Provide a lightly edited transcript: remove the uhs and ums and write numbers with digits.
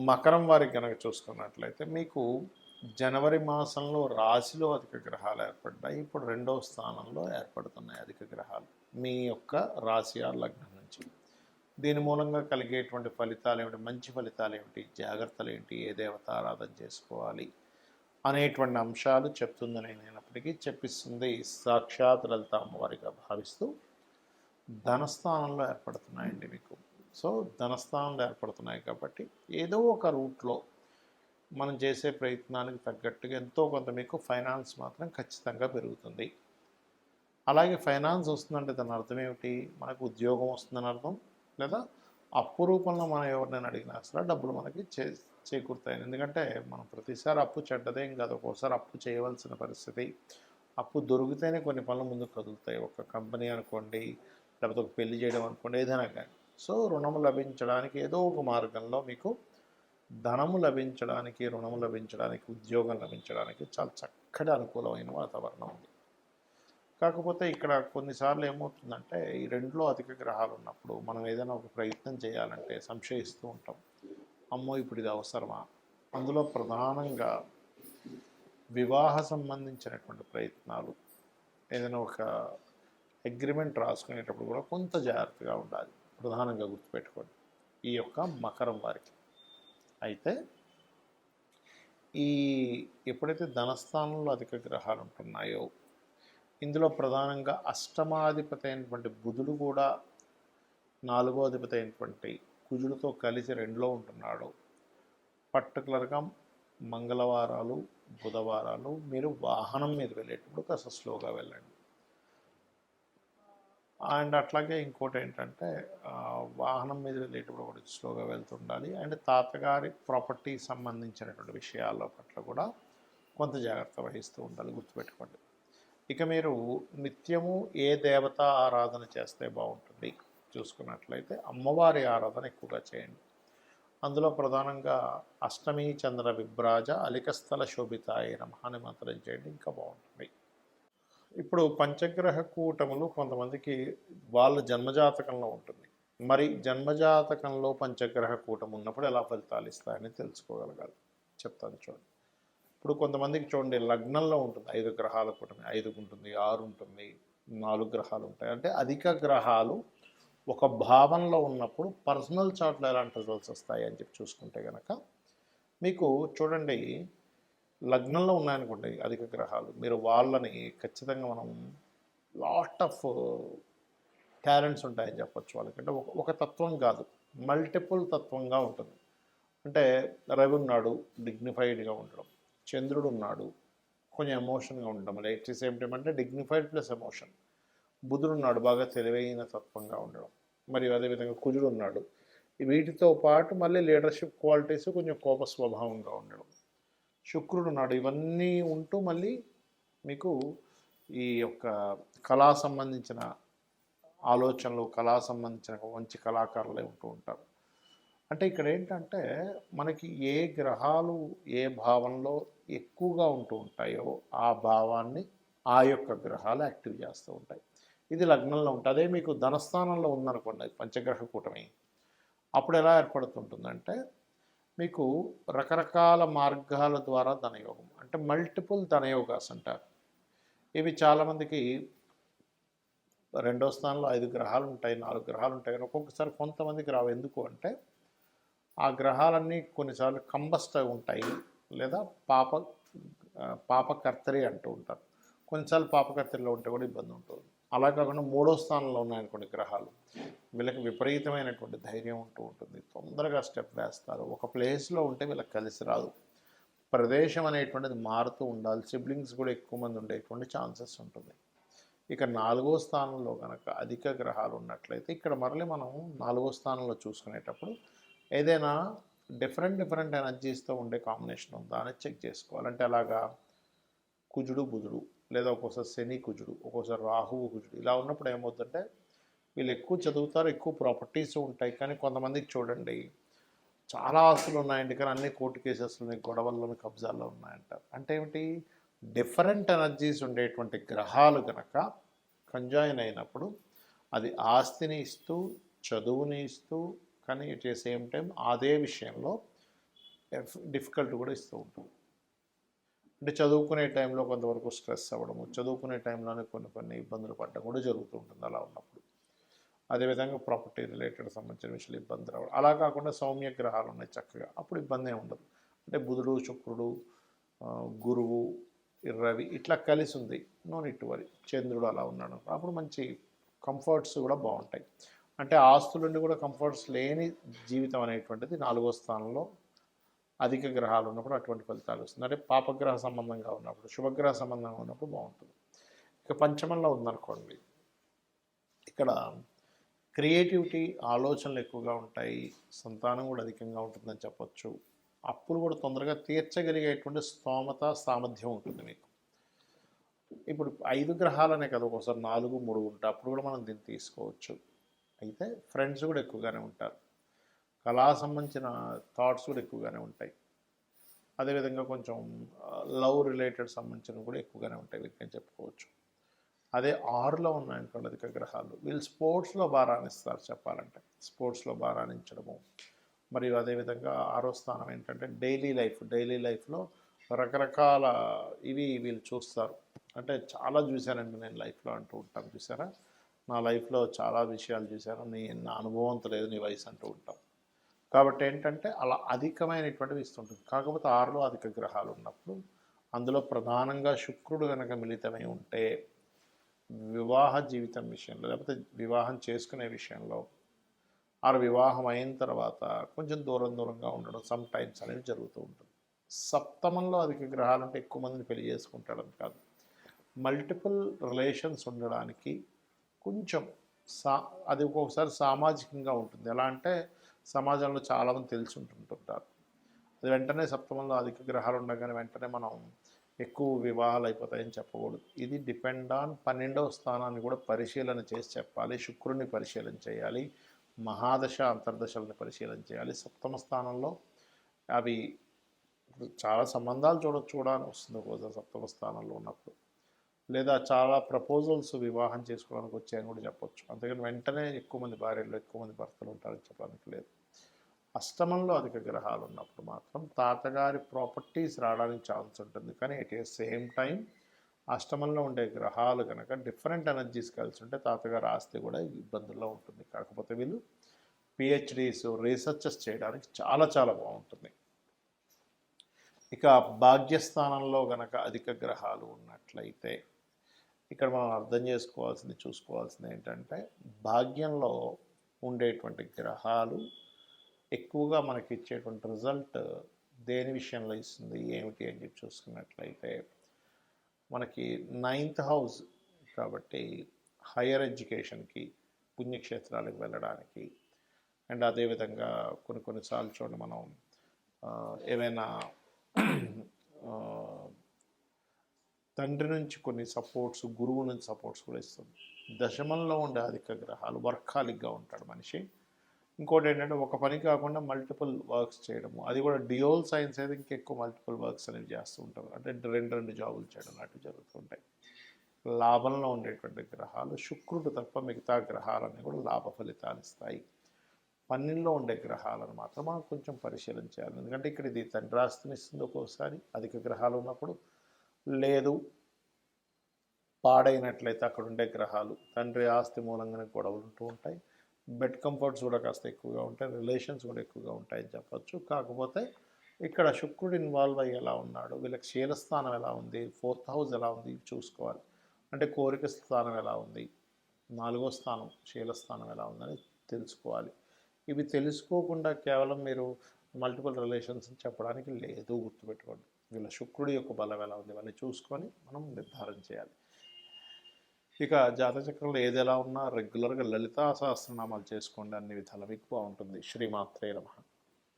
మకరం వారికి కనుక చూసుకున్నట్లయితే మీకు జనవరి మాసంలో రాశిలో అధిక గ్రహాలు ఏర్పడ్డాయి. ఇప్పుడు రెండవ స్థానంలో ఏర్పడుతున్నాయి అధిక గ్రహాలు మీ యొక్క రాశి ఆ లగ్నం నుంచి. దీని మూలంగా కలిగేటువంటి ఫలితాలు ఏమిటి, మంచి ఫలితాలు ఏమిటి, జాగ్రత్తలు ఏంటి, ఏ దేవత ఆరాధన చేసుకోవాలి అనేటువంటి అంశాలు చెప్తుందని అయినప్పటికీ చెప్పిస్తుంది సాక్షాత్ లలిత అమ్మవారిగా భావిస్తూ ధనస్థానంలో ఏర్పడుతున్నాయండి మీకు. సో ధనస్థానంలో ఏర్పడుతున్నాయి కాబట్టి ఏదో ఒక రూట్లో మనం చేసే ప్రయత్నానికి తగ్గట్టుగా ఎంతో కొంత మీకు ఫైనాన్స్ మాత్రం ఖచ్చితంగా పెరుగుతుంది. అలాగే ఫైనాన్స్ వస్తుందంటే దాని అర్థం ఏమిటి, మనకు ఉద్యోగం వస్తుందని అర్థం, లేదా అప్పు రూపంలో మనం ఎవరినైనా అడిగినా సరే డబ్బులు మనకి చేకూరుతాయి. ఎందుకంటే మనం ప్రతిసారి అప్పు చెడ్డదేం కాదు, ఒక్కోసారి అప్పు చేయవలసిన పరిస్థితి. అప్పు దొరికితేనే కొన్ని పనులు ముందుకు కదులుతాయి. ఒక కంపెనీ అనుకోండి, లేకపోతే ఒక పెళ్లి చేయడం అనుకోండి, ఏదైనా కానీ. సో రుణము లభించడానికి ఏదో ఒక మార్గంలో మీకు ధనము లభించడానికి, రుణము లభించడానికి, ఉద్యోగం లభించడానికి చాలా చక్కటి అనుకూలమైన వాతావరణం ఉంది. కాకపోతే ఇక్కడ కొన్నిసార్లు ఏమవుతుందంటే ఈ రెండులో అధిక గ్రహాలు ఉన్నప్పుడు మనం ఏదైనా ఒక ప్రయత్నం చేయాలంటే సంశయిస్తూ ఉంటాం. అమ్మో ఇప్పుడు ఇది అవసరమా? అందులో ప్రధానంగా వివాహ సంబంధించినటువంటి ప్రయత్నాలు, ఏదైనా ఒక అగ్రిమెంట్ రాసుకునేటప్పుడు కూడా కొంత జాగ్రత్తగా ఉండాలి. ప్రధానంగా గుర్తుపెట్టుకోండి ఈ యొక్క మకరం వారికి. అయితే ఈ ఎప్పుడైతే ధనస్థానంలో అధిక గ్రహాలు ఉంటున్నాయో ఇందులో ప్రధానంగా అష్టమాధిపతి అయినటువంటి బుధుడు కూడా నాలుగో అధిపతి అయినటువంటి కుజుడితో కలిసి రెండులో ఉంటున్నాడు. పర్టికులర్గా మంగళవారాలు, బుధవారాలు మీరు వాహనం మీద వెళ్ళేటప్పుడు కాస్త స్లోగా వెళ్ళండి. అండ్ అట్లాగే ఇంకోటి ఏంటంటే వాహనం మీద వెళ్ళేటప్పుడు కూడా స్లోగా వెళ్తుండాలి. అండ్ తాతగారి ప్రాపర్టీ సంబంధించినటువంటి విషయాల పట్ల కూడా కొంత జాగ్రత్త వహిస్తూ ఉండాలి, గుర్తుపెట్టుకోండి. ఇక మీరు నిత్యము ఏ దేవత ఆరాధన చేస్తే బాగుంటుంది చూసుకున్నట్లయితే అమ్మవారి ఆరాధన ఎక్కువగా చేయండి. అందులో ప్రధానంగా అష్టమి చంద్ర విభ్రాజ అలికస్థల శోభితాయ నమః అని మంత్రం చేయండి, ఇంకా బాగుంటుంది. ఇప్పుడు పంచగ్రహ కూటములు కొంతమందికి వాళ్ళ జన్మజాతకంలో ఉంటుంది. మరి జన్మజాతకంలో పంచగ్రహ కూటమి ఉన్నప్పుడు ఎలా ఫలితాలు ఇస్తాయని తెలుసుకోగలగాలి. చెప్తాను చూడండి. ఇప్పుడు కొంతమందికి చూడండి లగ్నంలో ఉంటుంది 5 గ్రహాల కూటమి, 5 ఉంటుంది, 6 ఉంటుంది, 4 గ్రహాలు ఉంటాయి. అంటే అధిక గ్రహాలు ఒక భావంలో ఉన్నప్పుడు పర్సనల్ చార్ట్లో ఎలాంటి రిజల్ట్స్ వస్తాయి అని చెప్పి చూసుకుంటే కనుక మీకు చూడండి లగ్నంలో ఉన్నాయనుకోండి అధిక గ్రహాలు, మీరు వాళ్ళని ఖచ్చితంగా మనం లాట్ ఆఫ్ టాలెంట్స్ ఉంటాయని చెప్పొచ్చు వాళ్ళకి. అంటే ఒక తత్వం కాదు, మల్టిపుల్ తత్వంగా ఉంటుంది. అంటే రవి ఉన్నాడు డిగ్నిఫైడ్గా ఉండడం, చంద్రుడు ఉన్నాడు కొంచెం ఎమోషన్గా ఉండడం, అట్ ది సేమ్ టైం అంటే డిగ్నిఫైడ్ ప్లస్ ఎమోషన్. బుధుడు ఉన్నాడు బాగా తెలివైన తత్వంగా ఉండడం, మరియు అదేవిధంగా కుజుడు ఉన్నాడు. వీటితో పాటు మళ్ళీ లీడర్షిప్ క్వాలిటీస్ కొంచెం కోప స్వభావంగా ఉండడం. శుక్రుడు ఉన్నాడు, ఇవన్నీ ఉంటూ మళ్ళీ మీకు ఈ యొక్క కళా సంబంధించిన ఆలోచనలు, కళా సంబంధించిన మంచి కళాకారులే ఉంటూ ఉంటారు. అంటే ఇక్కడ ఏంటంటే మనకి ఏ గ్రహాలు ఏ భావంలో ఎక్కువగా ఉంటూ ఉంటాయో ఆ భావాన్ని ఆ యొక్క గ్రహాలు యాక్టివ్ చేస్తూ ఉంటాయి. ఇది లగ్నంలో ఉంటుంది. అదే మీకు ధనస్థానంలో ఉందనుకోండి పంచగ్రహ కూటమి, అప్పుడు ఎలా ఏర్పడుతుంటుందంటే మీకు రకరకాల మార్గాల ద్వారా ధనయోగం, అంటే మల్టిపుల్ ధనయోగాస్ అంటారు. ఇవి చాలామందికి రెండో స్థానంలో 5 గ్రహాలు ఉంటాయి, 4 గ్రహాలు ఉంటాయి. కానీ ఒక్కొక్కసారి కొంతమందికి రావు. ఎందుకు అంటే ఆ గ్రహాలన్నీ కొన్నిసార్లు కంబస్ట్ ఉంటాయి, లేదా పాపకర్తరి అంటూ ఉంటారు. కొన్నిసార్లు పాపకర్తరిలో ఉంటే కూడా ఇబ్బంది ఉంటుంది. అలా కాకుండా మూడో స్థానంలో ఉన్నాయనుకోండి గ్రహాలు, వీళ్ళకి విపరీతమైనటువంటి ధైర్యం ఉంటూ ఉంటుంది, తొందరగా స్టెప్ వేస్తారు. ఒక ప్లేస్లో ఉంటే వీళ్ళకి కలిసి రాదు, ప్రదేశం అనేటువంటిది మారుతూ ఉండాలి, సిబ్లింగ్స్ కూడా ఎక్కువ మంది ఉండేటువంటి ఛాన్సెస్ ఉంటుంది. ఇక 4వ స్థానంలో కనుక అధిక గ్రహాలు ఉన్నట్లయితే ఇక్కడ మరలి మనం 4వ స్థానంలో చూసుకునేటప్పుడు ఏదైనా డిఫరెంట్ ఎనర్జీస్తో ఉండే కాంబినేషన్ ఉందా అని చెక్ చేసుకోవాలంటే అలాగా కుజుడు బుధుడు, లేదా ఒక్కోసారి శని కుజుడు, ఒక్కోసారి రాహువు కుజుడు, ఇలా ఉన్నప్పుడు ఏమవుతుందంటే వీళ్ళు ఎక్కువ చదువుతారు, ఎక్కువ ప్రాపర్టీస్ ఉంటాయి. కానీ కొంతమందికి చూడండి చాలా ఆస్తులు ఉన్నాయండి, కానీ అన్ని కోర్టు కేసెస్లోని, గొడవల్లోని, కబ్జాల్లో ఉన్నాయంటారు. అంటే ఏమిటి, డిఫరెంట్ ఎనర్జీస్ ఉండేటువంటి గ్రహాలు కనుక కంజాయిన్ అయినప్పుడు అది ఆస్తిని ఇస్తూ, చదువుని ఇస్తూ, కానీ ఎట్ ద సేమ్ టైం అదే విషయంలో డిఫికల్ట్ కూడా ఇస్తూ ఉంటుంది. అంటే చదువుకునే టైంలో కొంతవరకు స్ట్రెస్ అవ్వడము, చదువుకునే టైంలోనే కొన్ని ఇబ్బందులు పడడం కూడా జరుగుతూ ఉంటుంది అలా ఉన్నప్పుడు. అదేవిధంగా ప్రాపర్టీ రిలేటెడ్ సంబంధించిన విషయాలు ఇబ్బంది రావడం. అలా కాకుండా సౌమ్య గ్రహాలు ఉన్నాయి చక్కగా, అప్పుడు ఇబ్బంది ఏమి ఉండదు. అంటే బుధుడు, శుక్రుడు, గురువు, రవి ఇట్లా కలిసి ఉంది, నో నీడ్ టు వరీ. చంద్రుడు అలా ఉన్నాడు, అప్పుడు మంచి కంఫర్ట్స్ కూడా బాగుంటాయి. అంటే ఆస్తుల నుండి కూడా కంఫర్ట్స్ లేని జీవితం అనేటువంటిది 4వ స్థానంలో అధిక గ్రహాలు ఉన్నప్పుడు అటువంటి ఫలితాలు వస్తుంది. అంటే పాపగ్రహ సంబంధంగా ఉన్నప్పుడు, శుభగ్రహ సంబంధంగా ఉన్నప్పుడు బాగుంటుంది. ఇక పంచమంలో ఉందనుకోండి, ఇక్కడ క్రియేటివిటీ, ఆలోచనలు ఎక్కువగా ఉంటాయి, సంతానం కూడా అధికంగా ఉంటుందని చెప్పొచ్చు. అప్పులు కూడా తొందరగా తీర్చగలిగేటువంటి స్తోమత, సామర్థ్యం ఉంటుంది మీకు. ఇప్పుడు 5 గ్రహాలనే కదా, ఒకసారి 4, 3 ఉంటాయి, అప్పుడు కూడా మనం దీన్ని తీసుకోవచ్చు. అయితే ఫ్రెండ్స్ కూడా ఎక్కువగానే ఉంటారు, కళా సంబంధించిన థాట్స్ కూడా ఎక్కువగానే ఉంటాయి. అదేవిధంగా కొంచెం లవ్ రిలేటెడ్ సంబంధించినవి కూడా ఎక్కువగానే ఉంటాయి వీటిని చెప్పుకోవచ్చు. అదే 6లో ఉన్నాయనుకోండి అధిక గ్రహాలు, వీళ్ళు స్పోర్ట్స్లో బాగా రాణిస్తారు చెప్పాలంటే. స్పోర్ట్స్లో బాగా రాణించడము, మరియు అదేవిధంగా 6వ స్థానం ఏంటంటే డైలీ లైఫ్లో రకరకాల వీళ్ళు చూస్తారు. అంటే చాలా చూశానండి నేను లైఫ్లో అంటూ ఉంటాను, చూసారా నా లైఫ్లో చాలా విషయాలు చూశాను, నా అనుభవంతో లేదు నీ వయసు అంటూ ఉంటాం. కాబట్టి ఏంటంటే అలా అధికమైనటువంటివి ఇస్తుంటుంది. కాకపోతే 6లో అధిక గ్రహాలు ఉన్నప్పుడు అందులో ప్రధానంగా శుక్రుడు కనుక మిళితమై ఉంటే వివాహ జీవితం విషయంలో, లేకపోతే వివాహం చేసుకునే విషయంలో, వివాహం అయిన తర్వాత కొంచెం దూరంగా ఉండడం సమ్ టైమ్స్ అనేది జరుగుతూ ఉంటుంది. సప్తమంలో అధిక గ్రహాలు అంటే ఎక్కువ మందిని పెళ్లి చేసుకుంటాడని కాదు, మల్టిపుల్ రిలేషన్స్ ఉండడానికి కొంచెం అది ఒక్కొక్కసారి సామాజికంగా ఉంటుంది. ఎలా అంటే సమాజంలో చాలామంది తెలిసి ఉంటుంటారు, అది వెంటనే సప్తమంలో అధిక గ్రహాలు ఉండగానే వెంటనే మనం ఎక్కువ వివాహాలు అయిపోతాయని చెప్పకూడదు. ఇది డిపెండ్ ఆన్ 12వ స్థానాన్ని కూడా పరిశీలన చేసి చెప్పాలి. శుక్రుడిని పరిశీలన చేయాలి, మహాదశ అంతర్దశలను పరిశీలన చేయాలి. సప్తమ స్థానంలో అవి చాలా సంబంధాలు చూడాలని వస్తుంది ఒక్కోసారి సప్తమ స్థానంలో ఉన్నప్పుడు, లేదా చాలా ప్రపోజల్స్ వివాహం చేసుకోవడానికి వచ్చాయని కూడా చెప్పొచ్చు. అంతేగాని వెంటనే ఎక్కువ మంది భార్యలు, ఎక్కువ మంది భర్తలు ఉంటారని చెప్పడానికి లేదు. అష్టమంలో అధిక గ్రహాలు ఉన్నప్పుడు మాత్రం తాతగారి ప్రాపర్టీస్ రావడానికి ఛాన్స్ ఉంటుంది. కానీ ఎట్ ఏ సేమ్ టైం అష్టమంలో ఉండే గ్రహాలు కనుక డిఫరెంట్ ఎనర్జీస్ కలిసి ఉంటే తాతగారి ఆస్తి కూడా ఇబ్బందుల్లో ఉంటుంది. కాకపోతే వీళ్ళు పిహెచ్డీస్, రీసెర్చెస్ చేయడానికి చాలా బాగుంటుంది. ఇక భాగ్యస్థానంలో కనుక అధిక గ్రహాలు ఉన్నట్లయితే ఇక్కడ మనం అర్థం చూసుకోవాల్సింది ఏంటంటే, భాగ్యంలో ఉండేటువంటి గ్రహాలు ఎక్కువగా మనకి ఇచ్చేటువంటి రిజల్ట్ దేని విషయంలో ఇస్తుంది ఏమిటి అని చెప్పి చూసుకున్నట్లయితే, మనకి 9th హౌస్ కాబట్టి హయ్యర్ ఎడ్యుకేషన్కి, పుణ్యక్షేత్రాలకు వెళ్ళడానికి, అండ్ అదేవిధంగా కొన్నిసార్లు చూడండి మనం ఏవైనా తండ్రి నుంచి కొన్ని సపోర్ట్స్, గురువు నుంచి సపోర్ట్స్ కూడా ఇస్తుంది. దశమంలో ఉండే అధిక గ్రహాలు వర్కాలిక్గా ఉంటాడు మనిషి. ఇంకోటి ఏంటంటే ఒక పని కాకుండా మల్టిపుల్ వర్క్స్ చేయడము, అది కూడా డియోల్ సైన్స్ అయితే ఇంకెక్కువ మల్టిపుల్ వర్క్స్ అనేవి చేస్తూ ఉంటారు. అంటే రెండు జాబులు చేయడం లాంటివి జరుగుతుంటాయి. లాభంలో ఉండేటువంటి గ్రహాలు శుక్రుడు తప్ప మిగతా గ్రహాలన్నీ కూడా లాభ ఫలితాలు ఇస్తాయి. 12లో ఉండే గ్రహాలను మాత్రం మనం కొంచెం పరిశీలన చేయాలి. ఎందుకంటే ఇక్కడ ఇది తండ్రి ఆస్తిని ఇస్తుంది ఒక్కోసారి అధిక గ్రహాలు ఉన్నప్పుడు, లేదు పాడైనట్లయితే అక్కడ ఉండే గ్రహాలు తండ్రి ఆస్తి మూలంగానే గొడవలు ఉంటూ ఉంటాయి. బెడ్ కంఫర్ట్స్ కూడా కాస్త ఎక్కువగా ఉంటాయి, రిలేషన్స్ కూడా ఎక్కువగా ఉంటాయని చెప్పచ్చు. కాకపోతే ఇక్కడ శుక్రుడు ఇన్వాల్వ్ అయ్యి ఎలా ఉన్నాడు, వీళ్ళకి శీలస్థానం ఎలా ఉంది, 4th హౌస్ ఎలా ఉంది చూసుకోవాలి. అంటే కోరిక స్థానం ఎలా ఉంది, 4వ స్థానం శీలస్థానం ఎలా ఉందని తెలుసుకోవాలి. ఇవి తెలుసుకోకుండా కేవలం మీరు మల్టిపుల్ రిలేషన్స్ చెప్పడానికి లేదు, గుర్తుపెట్టుకోండి. వీళ్ళ శుక్రుడి యొక్క బలం ఎలా ఉంది ఇవన్నీ చూసుకొని మనం నిర్ధారణ చేయాలి. ఇక జాతచక్రంలో ఏది ఎలా ఉన్నా రెగ్యులర్గా లలితా సహస్రనామాలు చేసుకోండి, అన్ని విధాలు మీకు బాగుంటుంది. శ్రీమాత్రే నమః.